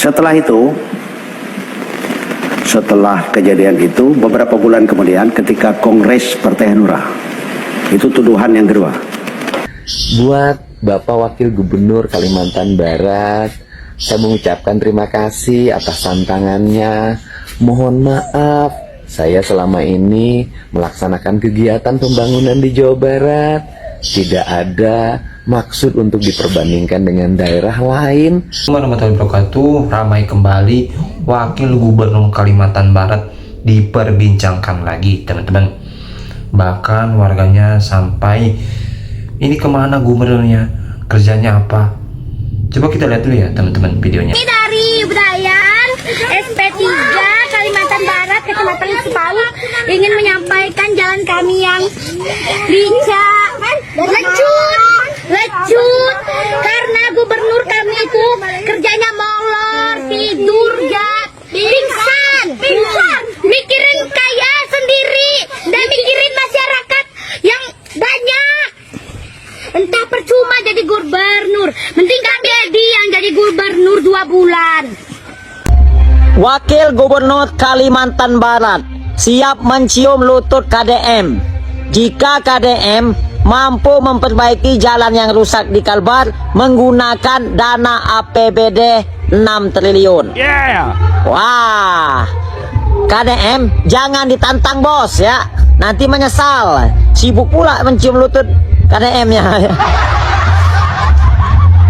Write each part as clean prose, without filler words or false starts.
Setelah itu, setelah kejadian itu, beberapa bulan kemudian ketika Kongres Partai Hanura, itu tuduhan yang kedua. Buat Bapak Wakil Gubernur Kalimantan Barat, saya mengucapkan terima kasih atas tantangannya. Mohon maaf, saya selama ini melaksanakan kegiatan pembangunan di Jawa Barat tidak ada maksud untuk diperbandingkan dengan daerah lain. Warahmatullahi wabarakatuh. Ramai kembali Wakil Gubernur Kalimantan Barat diperbincangkan lagi, teman-teman. Bahkan warganya sampai, ini kemana gubernurnya, kerjanya apa? Coba kita lihat dulu ya teman-teman videonya. Ini dari Udayan SP3 Kalimantan Barat, Kecamatan Cipau, ingin menyampaikan jalan kami yang licak, lecut, karena gubernur kami itu kerjanya molor, tidur, pingsan, mikirin kaya sendiri dan mikirin masyarakat yang banyak. Entah percuma jadi gubernur, mending Kak Dedi yang jadi gubernur 2 bulan. Wakil Gubernur Kalimantan Barat siap mencium lutut KDM jika KDM mampu memperbaiki jalan yang rusak di Kalbar menggunakan dana APBD 6 triliun. Wah, KDM jangan ditantang bos ya, nanti menyesal. Sibuk pula mencium lutut KDM-nya.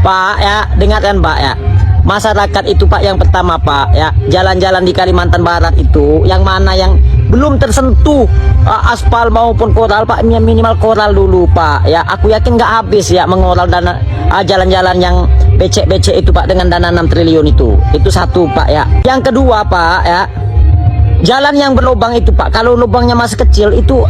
Pak ya, dengarkan Pak ya. Masyarakat itu Pak yang pertama Pak ya, jalan-jalan di Kalimantan Barat itu yang mana yang belum tersentuh aspal maupun koral Pak, minimal koral dulu Pak ya. Aku yakin nggak habis ya mengoral dana jalan-jalan yang becek-becek itu Pak dengan dana 6 triliun itu satu Pak ya. Yang kedua Pak ya, jalan yang berlubang itu Pak, kalau lubangnya masih kecil itu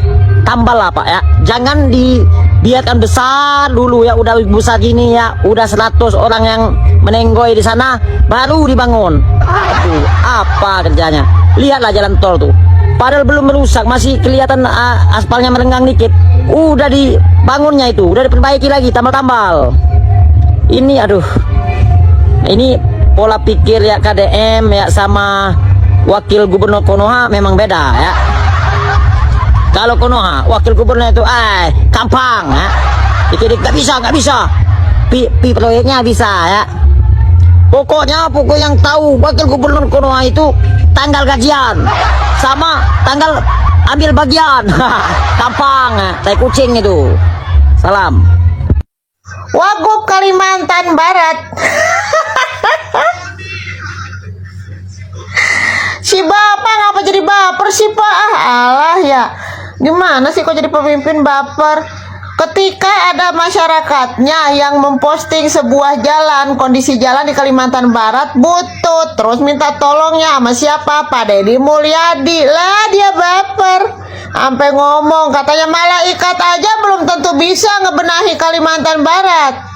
tambal lah Pak ya, jangan dibiarkan besar dulu ya. Udah besar gini ya, udah 100 orang yang menenggoy di sana baru dibangun. Aduh, apa kerjanya? Lihatlah jalan tol tuh, padahal belum merusak, masih kelihatan aspalnya merenggang dikit, udah dibangunnya itu, udah diperbaiki lagi, tambal-tambal. Ini aduh, ini pola pikir ya KDM ya sama Wakil Gubernur Konoha memang beda ya. Kalau Konoha Wakil Gubernur itu gampang ya, dikit nggak bisa pi proyeknya bisa ya. Pokok yang tahu Wakil Gubernur Konoha itu tanggal gajian sama tanggal ambil bagian. Gampang ya, tai kucing itu. Salam. Wagub Kalimantan Barat. Si bapak ngapa jadi baper sih Pak? Alah ya, gimana sih kok jadi pemimpin baper? Ketika ada masyarakatnya yang memposting sebuah jalan, kondisi jalan di Kalimantan Barat butut, terus minta tolongnya sama siapa? Pak Deddy Mulyadi. Lah dia baper, sampai ngomong katanya malaikat aja belum tentu bisa ngebenahi Kalimantan Barat.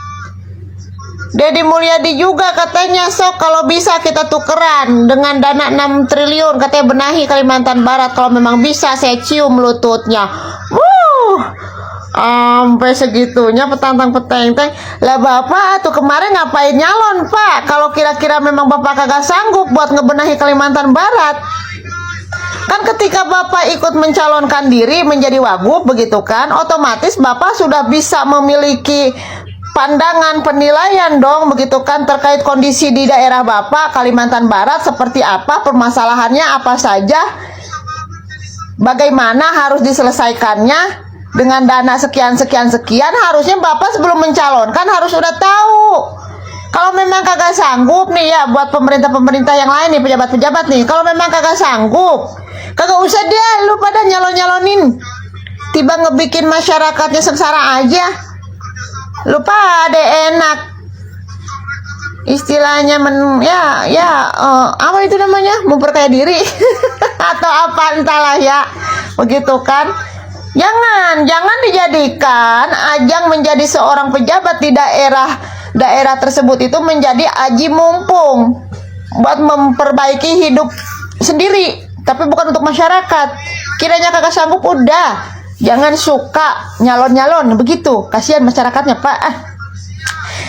Deddy Mulyadi juga katanya, sok kalau bisa kita tukeran dengan dana 6 triliun katanya benahi Kalimantan Barat. Kalau memang bisa saya cium lututnya. Sampai segitunya petantang-petenteng. Lah bapak tuh kemarin ngapain nyalon Pak, kalau kira-kira memang bapak kagak sanggup buat ngebenahi Kalimantan Barat? Kan ketika bapak ikut mencalonkan diri menjadi wagub begitu kan, otomatis bapak sudah bisa memiliki pandangan penilaian dong begitu kan, terkait kondisi di daerah bapak Kalimantan Barat seperti apa, permasalahannya apa saja, bagaimana harus diselesaikannya dengan dana sekian. Harusnya bapak sebelum mencalonkan harus sudah tahu. Kalau memang kagak sanggup nih ya, buat pemerintah yang lain nih, pejabat-pejabat nih, kalau memang kagak sanggup, kagak usah dia lu pada nyalonin, tiba ngebikin masyarakatnya sengsara aja. Lupa ada enak istilahnya apa itu namanya, memperkaya diri atau apa entahlah ya begitu kan. Jangan dijadikan ajang menjadi seorang pejabat di daerah tersebut itu menjadi aji mumpung buat memperbaiki hidup sendiri, tapi bukan untuk masyarakat. Kiranya kagak sanggup udah jangan suka nyalon begitu, kasihan masyarakatnya Pak.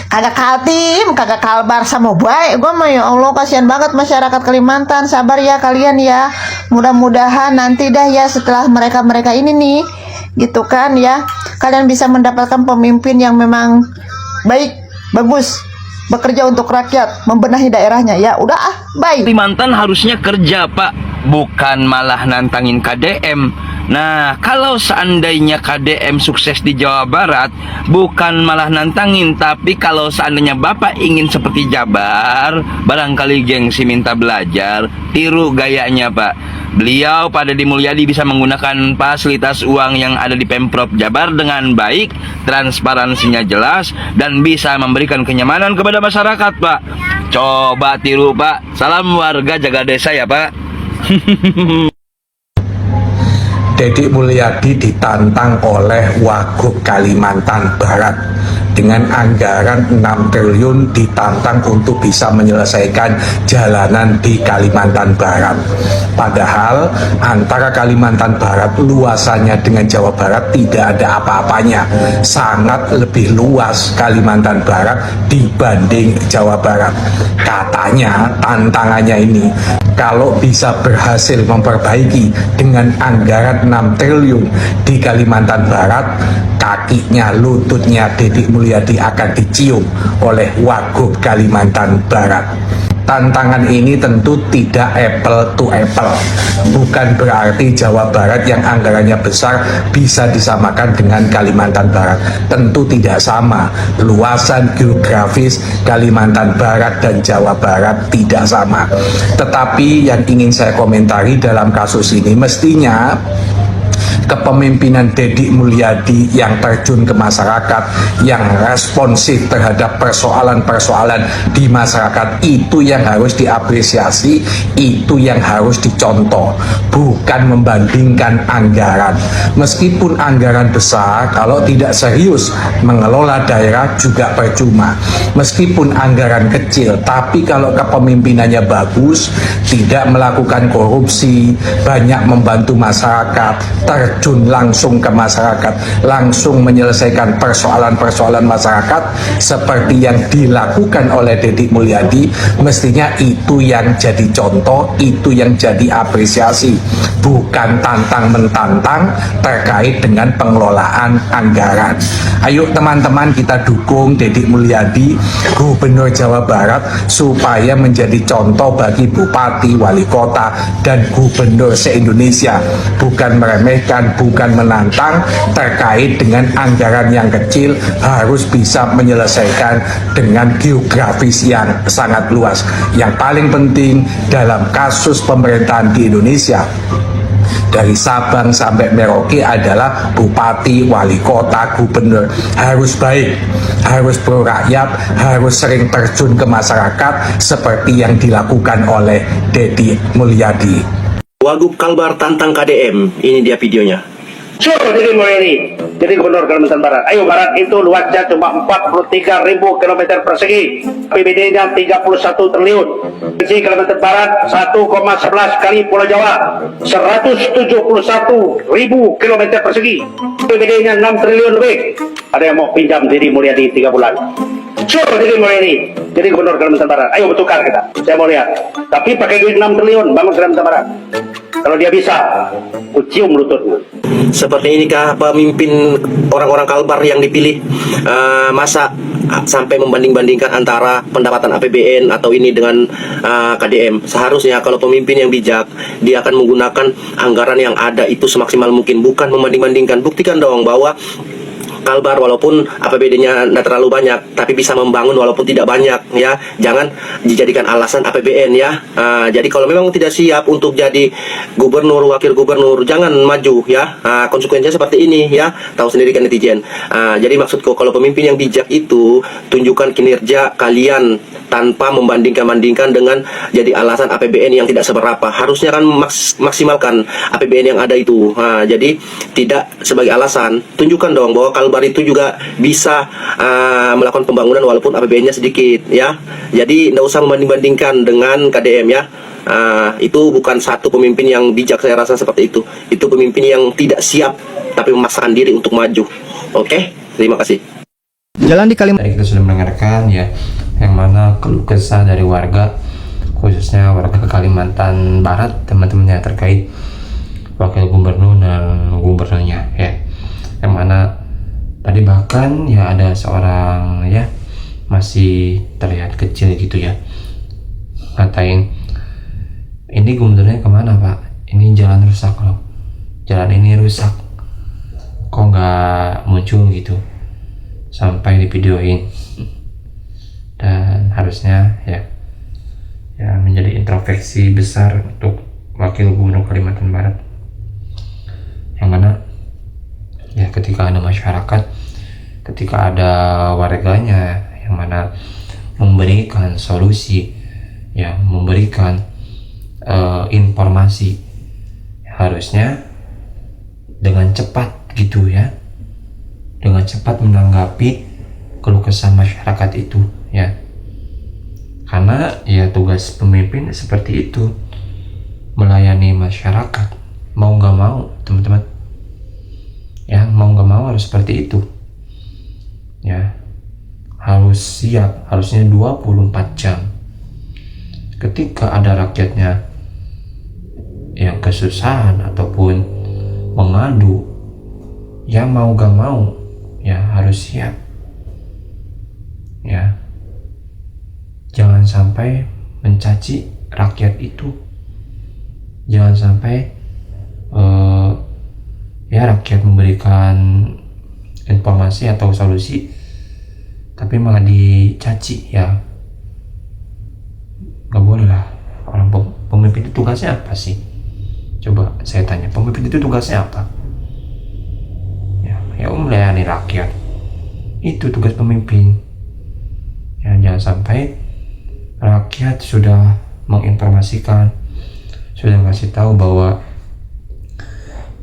kagak kaltim, kagak kalbar sama baik. Gue mah ya Allah, kasihan banget masyarakat Kalimantan. Sabar ya kalian ya. Mudah-mudahan nanti dah ya setelah mereka ini nih, gitu kan ya, kalian bisa mendapatkan pemimpin yang memang baik, bagus, bekerja untuk rakyat, membenahi daerahnya ya. Udah bye. Kalimantan harusnya kerja, Pak, bukan malah nantangin KDM. Nah, kalau seandainya KDM sukses di Jawa Barat, bukan malah nantangin, tapi kalau seandainya Bapak ingin seperti Jabar, barangkali gengsi minta belajar, tiru gayanya, Pak. Beliau Pak Deddy Mulyadi bisa menggunakan fasilitas uang yang ada di Pemprov Jabar dengan baik, transparansinya jelas, dan bisa memberikan kenyamanan kepada masyarakat, Pak. Coba tiru, Pak. Salam warga jaga desa ya, Pak. Deddy Mulyadi ditantang oleh Wagub Kalimantan Barat dengan anggaran 6 triliun, ditantang untuk bisa menyelesaikan jalanan di Kalimantan Barat. Padahal antara Kalimantan Barat luasannya dengan Jawa Barat tidak ada apa-apanya. Sangat lebih luas Kalimantan Barat dibanding Jawa Barat. Katanya tantangannya ini, kalau bisa berhasil memperbaiki dengan anggaran 6 triliun di Kalimantan Barat, kakinya, lututnya Deddy Mulyadi akan dicium oleh Wagub Kalimantan Barat. Tantangan ini tentu tidak apple to apple. Bukan berarti Jawa Barat yang anggarannya besar bisa disamakan dengan Kalimantan Barat. Tentu tidak sama. Luasan geografis Kalimantan Barat dan Jawa Barat tidak sama. Tetapi yang ingin saya komentari dalam kasus ini, mestinya kepemimpinan Deddy Mulyadi yang terjun ke masyarakat, yang responsif terhadap persoalan-persoalan di masyarakat, itu yang harus diapresiasi, itu yang harus dicontoh, bukan membandingkan anggaran. Meskipun anggaran besar, kalau tidak serius mengelola daerah juga percuma. Meskipun anggaran kecil, tapi kalau kepemimpinannya bagus, tidak melakukan korupsi, banyak membantu masyarakat, terjun langsung ke masyarakat, langsung menyelesaikan persoalan-persoalan masyarakat seperti yang dilakukan oleh Deddy Mulyadi, mestinya itu yang jadi contoh, itu yang jadi apresiasi, bukan tantang-mentantang terkait dengan pengelolaan anggaran. Ayo teman-teman, kita dukung Deddy Mulyadi, Gubernur Jawa Barat, supaya menjadi contoh bagi bupati, wali kota, dan gubernur se-Indonesia. Bukan meremehkan, bukan menantang terkait dengan anggaran yang kecil, harus bisa menyelesaikan dengan geografis yang sangat luas. Yang paling penting dalam kasus pemerintahan di Indonesia, dari Sabang sampai Merauke adalah bupati, wali kota, gubernur harus baik, harus pro rakyat, harus sering terjun ke masyarakat seperti yang dilakukan oleh Deddy Mulyadi. Wagub Kalbar tantang KDM, ini dia videonya. Deddy Mulyadi, jadi Gubernur Kalimantan Barat. Ayo, Barat itu luasnya cuma 43.000 km persegi, APBD-nya 31 triliun. Di Kalimantan Barat 1,11 kali Pulau Jawa, 171.000 km persegi, APBD-nya 6 triliun lebih. Ada yang mau pinjam Deddy Mulyadi 3 bulan? Deddy Mulyadi, jadi Gubernur Kalimantan Barat. Ayo bertukar kita, saya mau lihat. Tapi pakai duit 6 triliun bangun Kalimantan Barat. Kalau dia bisa, ku cium lututmu. Seperti inikah pemimpin orang-orang Kalbar yang dipilih? Masa sampai membanding-bandingkan antara pendapatan APBN atau ini dengan KDM? Seharusnya kalau pemimpin yang bijak, dia akan menggunakan anggaran yang ada itu semaksimal mungkin, bukan membanding-bandingkan. Buktikan dong bahwa Kalbar walaupun APBD-nya tidak terlalu banyak, tapi bisa membangun walaupun tidak banyak, ya. Jangan dijadikan alasan APBN, ya. Jadi kalau memang tidak siap untuk jadi gubernur, wakil gubernur, jangan maju, ya. Konsekuensinya seperti ini, ya. Tahu sendiri kan netizen. Jadi maksudku, kalau pemimpin yang bijak itu tunjukkan kinerja kalian tanpa membandingkan-bandingkan dengan jadi alasan APBN yang tidak seberapa. Harusnya kan maksimalkan APBN yang ada itu. Jadi tidak sebagai alasan. Tunjukkan dong bahwa Kalbar itu juga bisa melakukan pembangunan walaupun APBN-nya sedikit, ya. Jadi tidak usah membanding-bandingkan dengan KDM, ya. Itu bukan satu pemimpin yang bijak, saya rasa seperti itu. Itu pemimpin yang tidak siap tapi memaksakan diri untuk maju. Oke, terima kasih. Jalan di Kalimantan, tadi kita sudah mendengarkan ya, yang mana keluh kesah dari warga, khususnya warga ke Kalimantan Barat, teman-temannya, terkait wakil gubernur dan gubernurnya ya, yang mana tadi bahkan ya ada seorang ya masih terlihat kecil gitu ya, ngatain, ini gubernurnya kemana pak, ini jalan rusak loh, jalan ini rusak, kok nggak muncul gitu, sampai di videoin. Dan harusnya ya menjadi introspeksi besar untuk wakil gubernur Kalimantan Barat, yang mana ya ketika ada masyarakat, ketika ada warganya yang mana memberikan solusi ya, memberikan informasi, harusnya dengan cepat gitu ya, dengan cepat menanggapi keluh kesah masyarakat itu ya, karena ya tugas pemimpin seperti itu, melayani masyarakat, mau nggak mau teman-teman ya, mau nggak mau harus seperti itu ya, harus siap, harusnya 24 jam ketika ada rakyatnya yang kesusahan ataupun mengadu, ya mau gak mau ya harus siap ya, jangan sampai mencaci rakyat itu, jangan sampai ya rakyat memberikan informasi atau solusi tapi malah dicaci ya, nggak boleh lah. Orang pemimpin itu tugasnya apa sih? Coba saya tanya, pemimpin itu tugasnya apa? Ya melayani rakyat, itu tugas pemimpin ya. Jangan sampai rakyat sudah menginformasikan, sudah ngasih tahu bahwa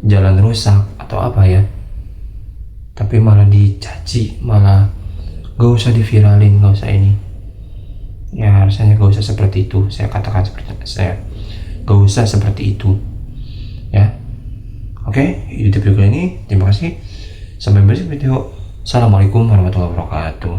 jalan rusak atau apa ya, tapi malah dicaci, malah gak usah diviralin, gak usah ini ya, harusnya gak usah seperti itu. Saya katakan seperti saya, gak usah seperti itu ya. Oke, YouTube video kali ini terima kasih, sampai berjumpa video. Assalamualaikum warahmatullahi wabarakatuh.